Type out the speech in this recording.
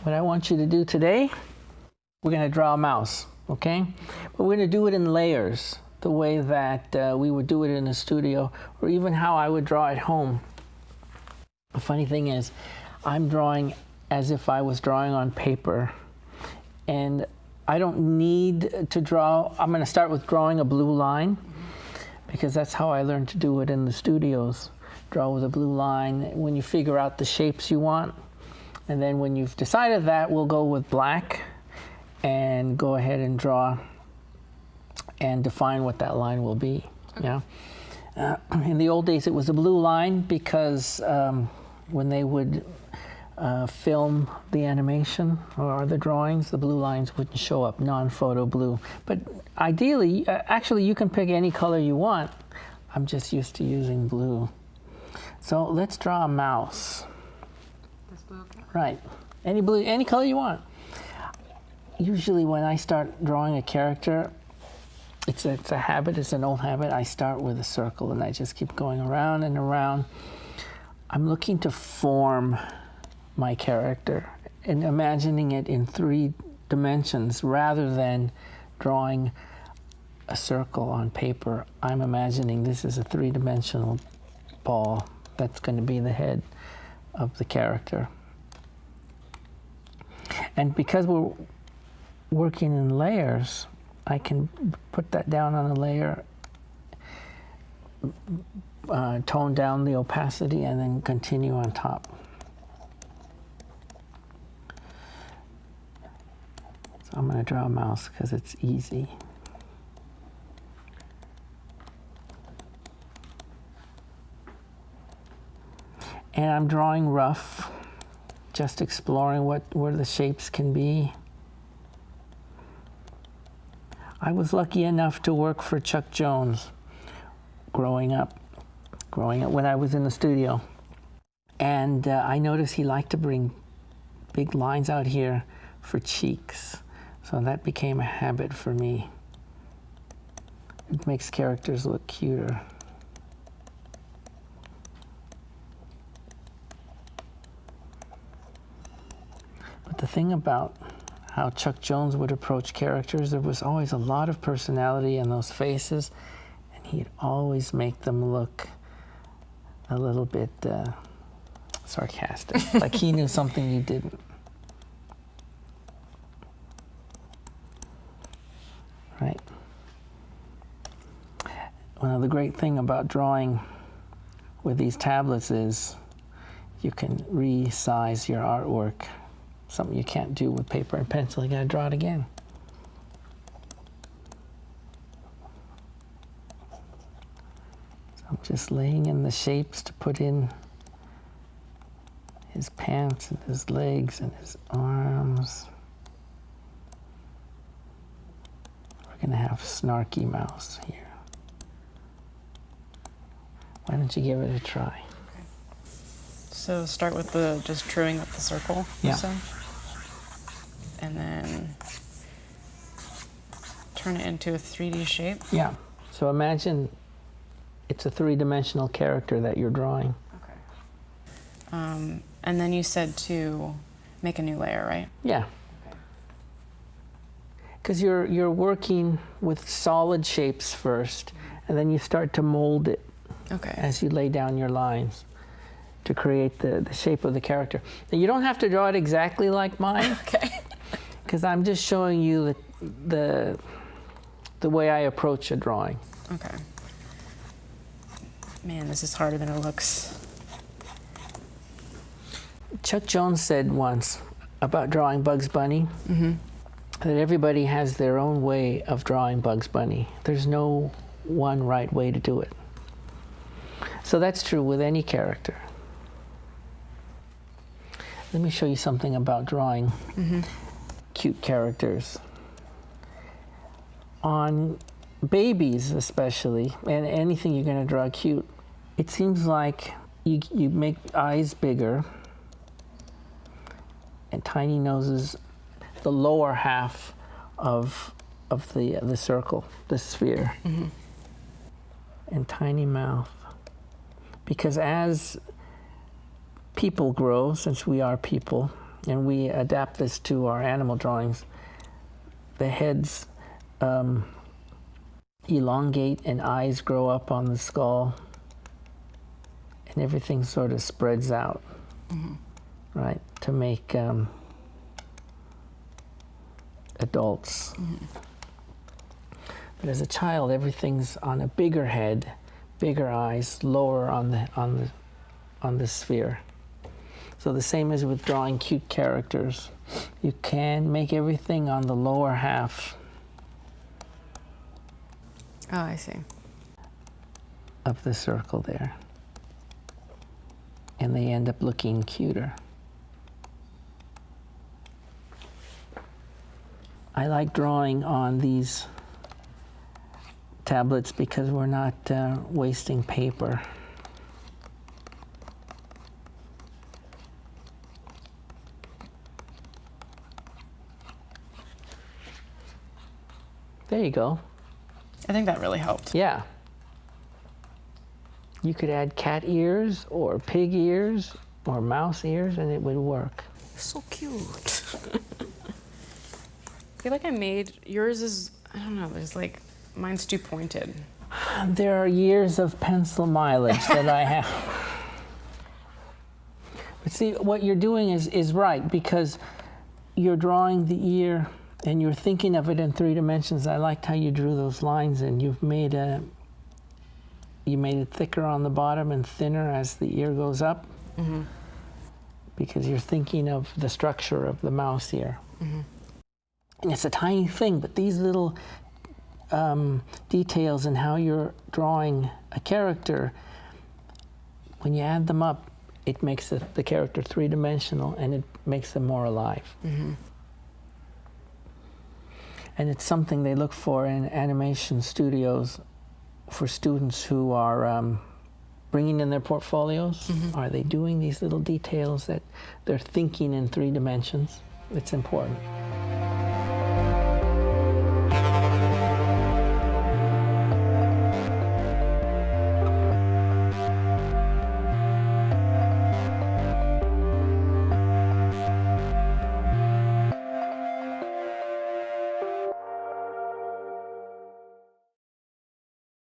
What I want you to do today, we're going to draw a mouse, okay? But we're going to do it in layers, the way that we would do it in a studio, or even how I would draw at home. The funny thing is, I'm drawing as if I was drawing on paper, and I don't need to draw. I'm going to start with drawing a blue line, because that's how I learned to do it in the studios. Draw with a blue line when you figure out the shapes you want. And then when you've decided that, we'll go with black and go ahead and draw and define what that line will be. Okay. Yeah. In the old days, it was a blue line because when they would film the animation or the drawings, the blue lines wouldn't show up, non-photo blue. But ideally, actually, you can pick any color you want. I'm just used to using blue. So let's draw a mouse. This blue, okay? Right. Any blue, any color you want. Usually when I start drawing a character, it's a habit, it's an old habit. I start with a circle and I just keep going around and around. I'm looking to form my character and imagining it in 3 dimensions rather than drawing a circle on paper. I'm imagining this is a 3-dimensional ball that's going to be the head of the character. And because we're working in layers, I can put that down on a layer, tone down the opacity, and then continue on top. So I'm going to draw a mouse because it's easy. And I'm drawing rough, just exploring where the shapes can be. I was lucky enough to work for Chuck Jones growing up when I was in the studio. And I noticed he liked to bring big lines out here for cheeks. So that became a habit for me. It makes characters look cuter. But the thing about how Chuck Jones would approach characters, there was always a lot of personality in those faces, and he'd always make them look a little bit sarcastic, like he knew something you didn't. Right. Well, the great thing about drawing with these tablets is you can resize your artwork. Something you can't do with paper and pencil. You gotta draw it again. So I'm just laying in the shapes to put in his pants and his legs and his arms. We're gonna have Snarky Mouse here. Why don't you give it a try? Okay. So start with just drawing up the circle. Yeah. So. And then turn it into a 3D shape. Yeah. So imagine it's a 3-dimensional character that you're drawing. Okay. And then you said to make a new layer, right? Yeah. Because you're working with solid shapes first, and then you start to mold it as you lay down your lines to create the shape of the character. Now, you don't have to draw it exactly like mine. Okay. Because I'm just showing you the way I approach a drawing. Okay. Man, this is harder than it looks. Chuck Jones said once about drawing Bugs Bunny that everybody has their own way of drawing Bugs Bunny. There's no one right way to do it. So that's true with any character. Let me show you something about drawing cute characters. On babies especially, and anything you're going to draw cute, it seems like you make eyes bigger and tiny noses, the lower half of the circle, the sphere, and tiny mouth. Because as people grow, since we are people, and we adapt this to our animal drawings, the heads elongate and eyes grow up on the skull, and everything sort of spreads out, right, to make adults. But as a child, everything's on a bigger head, bigger eyes, lower on the sphere. So the same as with drawing cute characters. You can make everything on the lower half Oh, I see. of the circle there. And they end up looking cuter. I like drawing on these tablets because we're not wasting paper. There you go. I think that really helped. Yeah. You could add cat ears or pig ears or mouse ears and it would work. So cute. I feel like I made yours is, I don't know, there's like, mine's too pointed. There are years of pencil mileage that I have. But see, what you're doing is right, because you're drawing the ear and you're thinking of it in 3 dimensions. I liked how you drew those lines, and you made it thicker on the bottom and thinner as the ear goes up, because you're thinking of the structure of the mouse ear. And it's a tiny thing, but these little details in how you're drawing a character, when you add them up, it makes the character 3-dimensional, and it makes them more alive. And it's something they look for in animation studios for students who are bringing in their portfolios. Are they doing these little details that they're thinking in 3 dimensions? It's important.